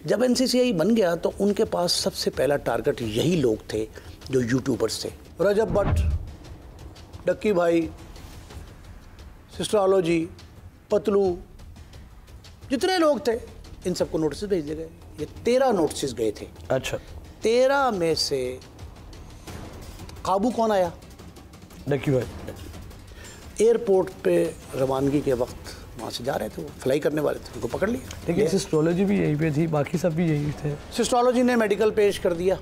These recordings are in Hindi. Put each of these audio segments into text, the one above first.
जब एनसीसीआई बन गया तो उनके पास सबसे पहला टारगेट यही लोग थे जो यूट्यूबर्स थे। रजब भट्ट, डक्की भाई, सिस्टरोलॉजी, पतलू, जितने लोग थे इन सबको नोटिस भेज दिए गए। ये 13 नोटिस गए थे। अच्छा, 13 में से काबू कौन आया? डक्की भाई। एयरपोर्ट पे रवानगी के वक्त वहाँ से जा रहे थे, वो फ्लाई करने वाले थे, उनको पकड़ लिया। लेकिन सिस्ट्रोलॉजी भी यहीं पे थी, बाकी सब भी यहीं थे। सिस्ट्रोलॉजी ने मेडिकल पेश कर दिया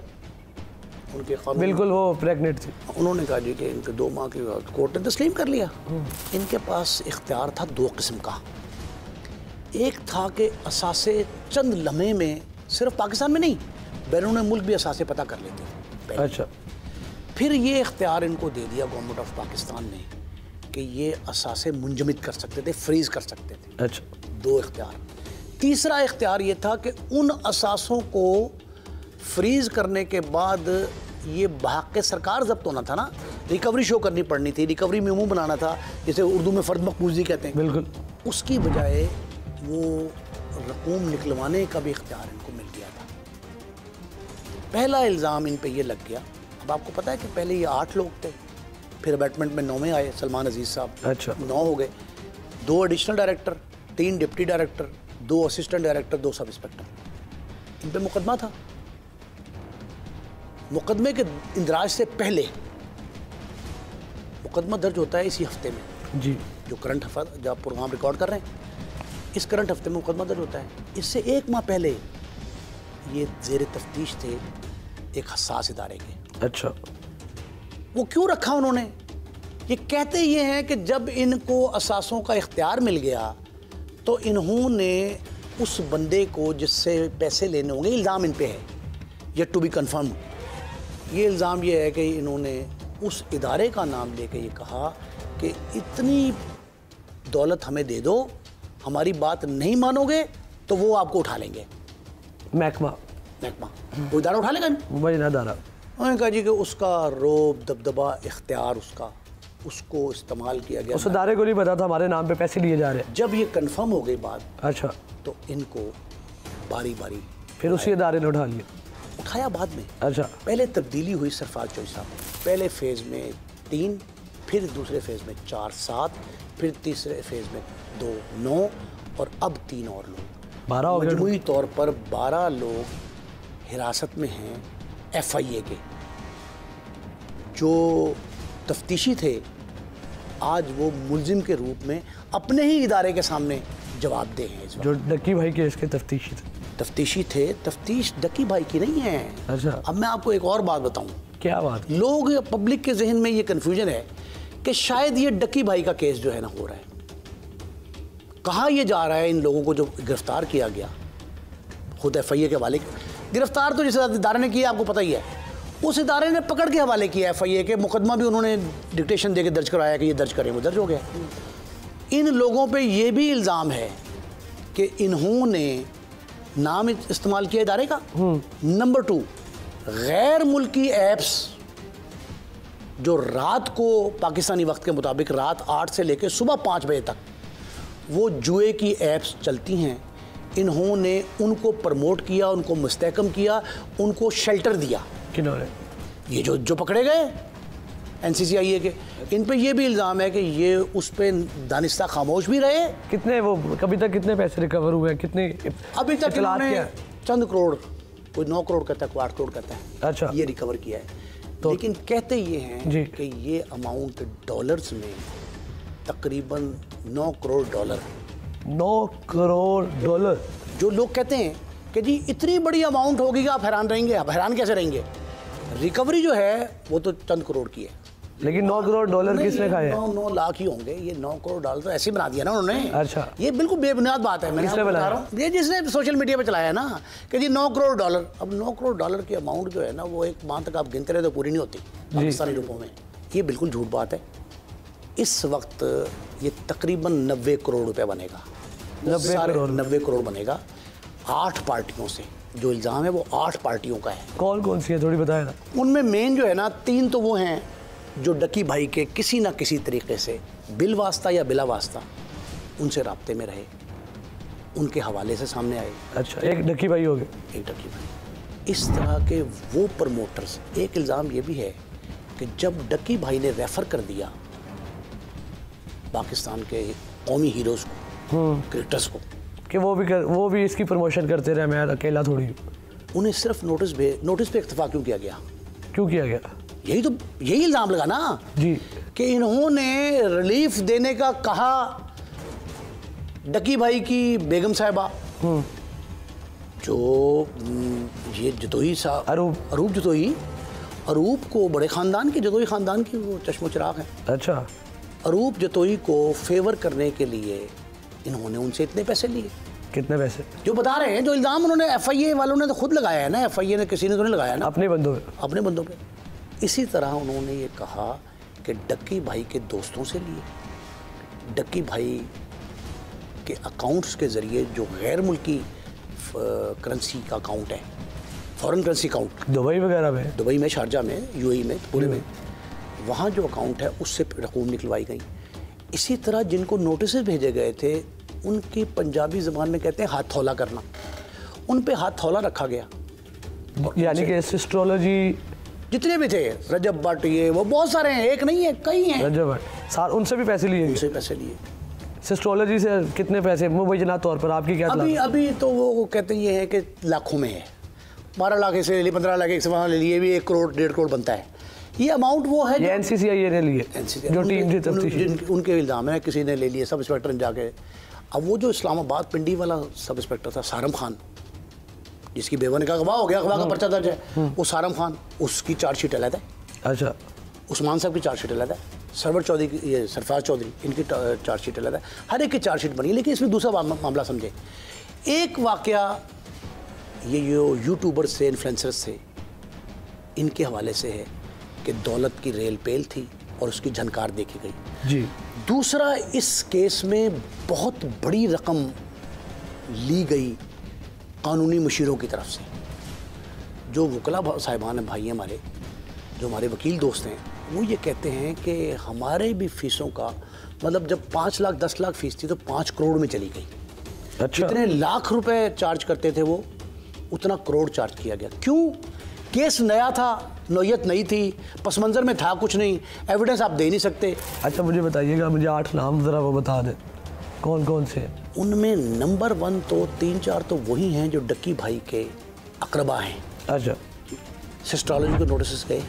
उनके कानून, बिल्कुल वो प्रेग्नेंट थी। उन्होंने कहा जी कि इनके 2 माह की कोर्ट ने तस्लीम कर लिया। इनके पास इख्तियार था 2 किस्म का। एक था कि असासे चंद लम्हे में, सिर्फ पाकिस्तान में नहीं बैरून मुल्क भी असासे पता कर लेते। अच्छा, फिर ये इख्तियार इनको दे दिया गवर्नमेंट ऑफ पाकिस्तान ने कि ये असासे मुंजमद कर सकते थे, फ्रीज कर सकते थे। अच्छा, 2 इख्तियार। तीसरा इख्तियार ये था कि उन असासों को फ्रीज करने के बाद ये भाग के सरकार जब्त होना था ना, रिकवरी शो करनी पड़नी थी, रिकवरी मेमो बनाना था, जिसे उर्दू में फ़र्द मकबूजी कहते हैं। बिल्कुल। उसकी बजाय वो रकूम निकलवाने का भी इख्तियार इनको मिल गया था। पहला इल्ज़ाम इन पे ये लग गया। अब आपको पता है कि पहले ये 8 लोग थे, फिर अबैटमेंट में 9वें आए सलमान अजीज़ साहब। अच्छा, 9 हो गए। 2 additional director, 3 deputy director, 2 assistant director, 2 sub inspector. इन पे मुकदमा था। मुकदमे के इंदराज से पहले मुकदमा दर्ज होता है इसी हफ्ते में जी, जो करंट हफ्ता जो आप प्रोग्राम रिकॉर्ड कर रहे हैं, इस करंट हफ्ते में मुकदमा दर्ज होता है। इससे 1 माह पहले ये ज़ेर तफ्तीश थे एक हसास इदारे के। अच्छा, वो क्यों रखा उन्होंने? ये कहते ये हैं कि जब इनको असासों का इख्तियार मिल गया तो इन्होंने उस बंदे को जिससे पैसे लेने होंगे, इल्ज़ाम इन पे है, येट टू बी कन्फर्म, ये इल्ज़ाम ये है कि इन्होंने उस इदारे का नाम लेके ये कहा कि इतनी दौलत हमें दे दो, हमारी बात नहीं मानोगे तो वो आपको उठा लेंगे। महकमा वो इदारा उठा लेगा। वही ना दारा। उन्होंने कहा जी कि उसका रोब दबदबा इख्तियार उसको इस्तेमाल किया गया। उस इदारे को नहीं पता था हमारे नाम पे पैसे लिए जा रहे हैं। जब ये कंफर्म हो गई बात, अच्छा, तो इनको बारी बारी फिर उसी इदारे ने उठा लिया। उठाया बाद में। अच्छा, पहले तब्दीली हुई सरफराज चौधरी साहब में। पहले फेज़ में 3, फिर दूसरे फेज़ में 4, 7, फिर तीसरे फेज़ में 2, 9 और अब 3 और लोग। 12 हो गए। मजमूई तौर पर 12 लोग हिरासत में हैं FIA के, जो तफ्तीशी थे। आज वो मुलजिम के रूप में अपने ही इदारे के सामने जवाबदेह हैं। इस वक्त जो डक्की भाई के इसके तफ्तीशी थे। तफ्तीश डक्की भाई की नहीं है। अच्छा, अब मैं आपको एक और बात बताऊं। क्या बात? लोग, पब्लिक के जहन में ये कन्फ्यूजन है कि शायद ये डक्की भाई का केस जो है ना हो रहा है। कहाँ ये जा रहा है? इन लोगों को जो गिरफ्तार किया गया खुद FIA के हवाले, गिरफ्तार तो जिस इदारे ने किया आपको पता ही है, उस इदारे ने पकड़ के हवाले किया FIA के। मुकदमा भी उन्होंने डिक्टेशन दे के दर्ज कराया कि ये दर्ज करें, वो दर्ज हो गया। इन लोगों पे ये भी इल्ज़ाम है कि इन्होंने नाम इस्तेमाल किया इदारे का। नंबर 2, गैर मुल्की ऐप्स जो रात को पाकिस्तानी वक्त के मुताबिक रात 8 से लेकर सुबह 5 बजे तक वो जुए की ऐप्स चलती हैं, इन्होंने उनको प्रमोट किया, उनको मुस्तहकम किया, उनको शेल्टर दिया। किन्होंने? ये जो पकड़े गए NCCIA के, इन पे ये भी इल्ज़ाम है कि ये उस पे दानिस्ता खामोश भी रहे। कितने वो कभी तक कितने पैसे रिकवर हुए? कितने अभी तक इन्होंने चंद करोड़, कोई 9 करोड़ कहता है, कोई 8 करोड़ कहता है। अच्छा, ये रिकवर किया है। तो लेकिन कहते ये हैं कि ये अमाउंट डॉलर्स में तकरीबन 9 करोड़ डॉलर। 9 करोड़ डॉलर। जो लोग कहते हैं कि जी इतनी बड़ी अमाउंट होगी कि आप हैरान रहेंगे। आप हैरान कैसे रहेंगे? रिकवरी जो है वो तो चंद करोड़ की है, लेकिन 9 करोड़ डॉलर किसने खाए? 9 लाख ही होंगे। ये 9 करोड़ डॉलर तो ऐसे ही बना दिया ना उन्होंने। अच्छा, ये बिल्कुल बेबुनियाद बात है। मैं बता रहा हूँ, ये जिसने सोशल मीडिया पे चलाया ना कि जी 9 करोड़ डॉलर। अब 9 करोड़ डॉलर की अमाउंट जो है ना, वो एक माह तक आप गिनते रहे तो पूरी नहीं होती पाकिस्तानी रुपयों में। ये बिल्कुल झूठ बात है। इस वक्त ये तकरीबन 90 करोड़ रुपये बनेगा। 90 करोड़ बनेगा 8 पार्टियों से। जो इल्ज़ाम है वो 8 पार्टियों का है। कौन कौन सी है थोड़ी बताया ना? उनमें मेन जो है ना 3 तो वो हैं जो डक्की भाई के किसी ना किसी तरीके से बिल वास्ता या बिला वास्ता उनसे राब्ते में रहे। उनके हवाले से सामने आए। अच्छा, एक डक्की भाई हो गए। एक डक्की भाई। इस तरह के वो प्रमोटर्स, एक इल्ज़ाम ये भी है कि जब डक्की भाई ने रेफ़र कर दिया पाकिस्तान के कौमी हीरोज़ को, क्रिकेटर्स को, कि वो भी इसकी प्रमोशन करते रहे, मैं अकेला थोड़ी हूँ, उन्हें सिर्फ नोटिस पे इक्तफा क्यों किया गया? क्यों किया गया? यही इल्ज़ाम लगा ना जी कि इन्होंने रिलीफ देने का कहा डक्की भाई की बेगम साहिबा, जो ये जतोई साहब, अरूप जतोई, अरूप को बड़े ख़ानदान की, जतोई ख़ानदान की वो चश्मो चिराग है। अच्छा, अरूप जतोई को फेवर करने के लिए इन्होंने उनसे इतने पैसे लिए। कितने पैसे? जो बता रहे हैं, जो इल्ज़ाम उन्होंने FIA वालों ने तो खुद लगाया है ना, FIA ने, किसी ने तो नहीं लगाया ना, अपने बंदों पे, अपने बंदों पे। इसी तरह उन्होंने ये कहा कि डक्की भाई के दोस्तों से लिए, डक्की भाई के अकाउंट्स के ज़रिए, जो गैर मुल्की करेंसी का अकाउंट है, फॉरेन करेंसी अकाउंट, दुबई वगैरह में, दुबई में, शारजा में, UAE में, पूरे में, वहाँ जो अकाउंट है उससे रकूम निकलवाई गई। इसी तरह जिनको नोटिस भेजे गए थे, उनकी पंजाबी ज़बान में कहते हैं हाथ थौला करना, उन पे हाथ थौला रखा गया। यानी कि एस्ट्रोलॉजी जितने भी थे, रजब भट्ट, ये वो बहुत सारे हैं, एक नहीं है, कई हैं। रजब भट्ट, उनसे भी पैसे लिए? उनसे पैसे लिए। एस्ट्रोलॉजी से कितने पैसे मुबैना तौर पर आपकी क्या? अभी तो वो कहते ये है कि लाखों में है, 12 लाख से ले लिए, 15 लाख एक से वहाँ ले लिए, भी 1 करोड़ 1.5 करोड़ बनता है। ये अमाउंट वो है NCCI ने लिए, जो टीम थी तफ्तीश, उनके इल्ज़ाम है, किसी ने ले लिए, सब इंस्पेक्टर ने जाके। अब वो जो इस्लामाबाद पिंडी वाला सब इंस्पेक्टर था, सारम खान, जिसकी बेवा ने कहा गवाह हो गया, गवाह का पर्चा दर्ज है, वो सारम खान, उसकी चार्जशीट अलग है। अच्छा, उस्मान साहब की चार्जशीट अलग है, सरवर चौधरी की, ये सरफराज चौधरी, इनकी चार्जशीट अलग है, हर एक की चार्जशीट बनी। लेकिन इसमें दूसरा मामला समझे, एक वाकया ये जो यूट्यूबर से, इन्फ्लुएंसर्स से, इनके हवाले से है कि दौलत की रेल पेल थी और उसकी झनकार देखी गई जी। दूसरा, इस केस में बहुत बड़ी रकम ली गई कानूनी मुशीरों की तरफ से। जो वकला साहिबान हैं, भाई हमारे, जो हमारे वकील दोस्त हैं, वो ये कहते हैं कि हमारे भी फीसों का मतलब, जब 5 लाख 10 लाख फीस थी तो 5 करोड़ में चली गई। अच्छा। जितने लाख रुपए चार्ज करते थे वो, उतना करोड़ चार्ज किया गया। क्यों? केस नया था, नौयत नहीं थी, पस मंज़र में था कुछ नहीं, एविडेंस आप दे नहीं सकते। अच्छा, मुझे बताइएगा, मुझे 8 नाम ज़रा वो बता दें, कौन कौन से? उनमें नंबर 1 तो 3-4 तो वही हैं जो डक्की भाई के अकरबा हैं। अच्छा, सिस्ट्रोलॉजी को नोटिस गए,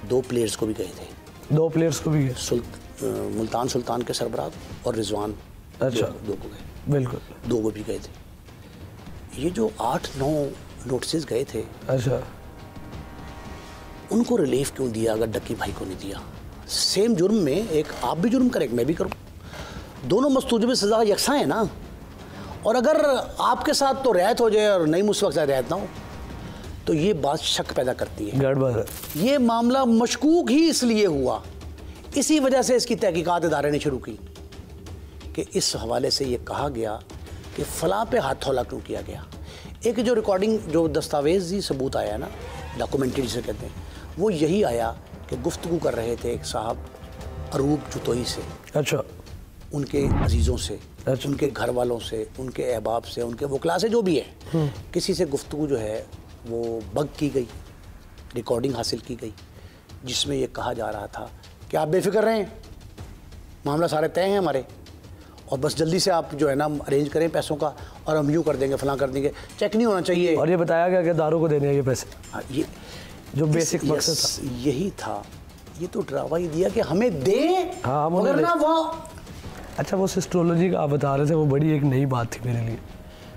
2 प्लेयर्स को भी गए थे। 2 प्लेयर्स को भी गए? मुल्तान सुल्तान के सरबराह और रिजवान। अच्छा, 2 को गए, बिल्कुल, 2 को भी गए थे। ये जो 8-9 नोटिस गए थे, अच्छा, उनको रिलीफ क्यों दिया अगर डक्की भाई को नहीं दिया? सेम जुर्म में एक आप भी जुर्म करें, मैं भी करूं, दोनों मस्तूज में सज़ा यकसा है ना। और अगर आपके साथ तो रियायत हो जाए और नहीं मुझ वक्त रियायत ना हो, तो ये बात शक पैदा करती है, गड़बड़ है। ये मामला मशकूक ही इसलिए हुआ, इसी वजह से इसकी तहकीकात इदारे ने शुरू की कि इस हवाले से ये कहा गया कि फ़लाँ पे हाथ थौला क्यों किया गया। एक जो रिकॉर्डिंग, जो दस्तावेज़ी सबूत आया ना, डॉक्यूमेंट्री जिसे कहते हैं, वो यही आया कि गुफ्तगू कर रहे थे एक साहब अरूप जतोई से। अच्छा, उनके अजीज़ों से, अच्छा, उनके घर वालों से, उनके अहबाब से, उनके वकला से, जो भी है, किसी से गुफ्तगू जो है वो बग की गई, रिकॉर्डिंग हासिल की गई, जिसमें ये कहा जा रहा था कि आप बेफिक्र रहें, मामला सारे तय हैं हमारे, और बस जल्दी से आप जो है ना अरेंज करें पैसों का, और हम यूँ कर देंगे, फलां कर देंगे, चेक नहीं होना चाहिए। और ये बताया गया कि दारू को देने हैं ये पैसे। हाँ, ये जो बेसिक मकसद था यही था। ये तो ड्रावा ही दिया कि हमें दें, हाँ, मगर ना वो। अच्छा, वो सिस्ट्रोलॉजी का आप बता रहे थे, वो बड़ी एक नई बात थी मेरे लिए।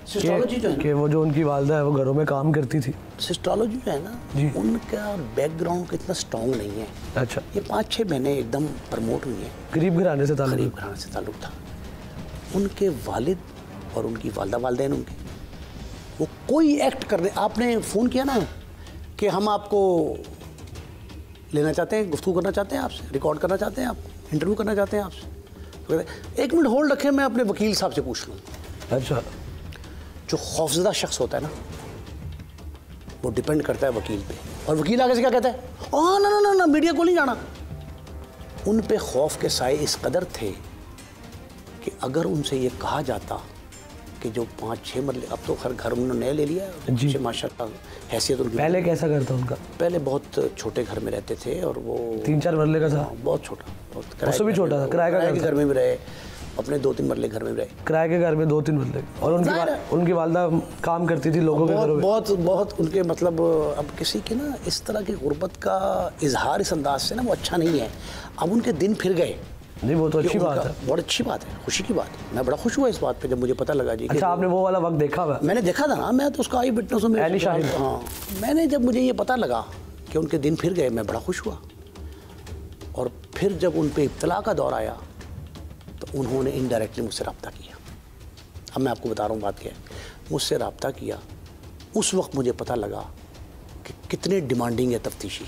सिस्ट्रोलॉजी जो है कि वो जो उनकी वालदा है वो घरों में काम करती थी। सिस्ट्रोलॉजी जो है ना, उनका बैकग्राउंड इतना स्ट्रॉन्ग नहीं है। अच्छा, ये 5-6 महीने एकदम प्रमोट हुई है, गरीब घराने से ताल्लुक था। उनके वालिद और उनकी वालदेन, उनके वो कोई एक्ट करने, आपने फ़ोन किया ना कि हम आपको लेना चाहते हैं, गुफ्तगू करना चाहते हैं आपसे, रिकॉर्ड करना चाहते हैं, आप इंटरव्यू करना चाहते हैं आपसे, तो 1 मिनट होल्ड रखें, मैं अपने वकील साहब से पूछ लूँ। अच्छा, जो खौफजदा शख्स होता है ना, वो डिपेंड करता है वकील पे, और वकील आगे से क्या कहता है, ओह ना ना ना ना, मीडिया को नहीं जाना। उन पे खौफ के साए इस कदर थे कि अगर उनसे ये कहा जाता कि जो 5-6 मरले, अब तो खैर घर उन्होंने नया ले लिया है माशाल्लाह, हैसियत उनकी। पहले कैसा घर था उनका? पहले बहुत छोटे घर में रहते थे और वो 3-4 मरले का था। बहुत छोटा, उससे भी छोटा था। किराए के घर में भी रहे, अपने 2-3 मरले घर में भी रहे, किराए के घर में 2-3 मरले। और उनकी वालदा काम करती थी लोगों के घरों में। बहुत उनके मतलब, अब किसी की ना इस तरह की गुर्बत का इजहार इस अंदाज से ना वो अच्छा नहीं है। अब उनके दिन फिर गए। नहीं, वो तो अच्छी बात है, बहुत अच्छी बात है, खुशी की बात है। मैं बड़ा खुश हुआ इस बात पे जब मुझे पता लगा जी। अच्छा, आपने वो वाला वक्त देखा हुआ? मैंने देखा था ना, मैं तो उसका आई विटनेस हूँ। हाँ, मैंने जब मुझे ये पता लगा कि उनके दिन फिर गए, मैं बड़ा खुश हुआ। और फिर जब उन पर इब्तला का दौर आया तो उन्होंने इनडायरेक्टली मुझसे रब्ता किया। अब मैं आपको बता रहा हूँ बात क्या है। मुझसे रब्ता किया, उस वक्त मुझे पता लगा कि कितने डिमांडिंग है तफ्तीशी।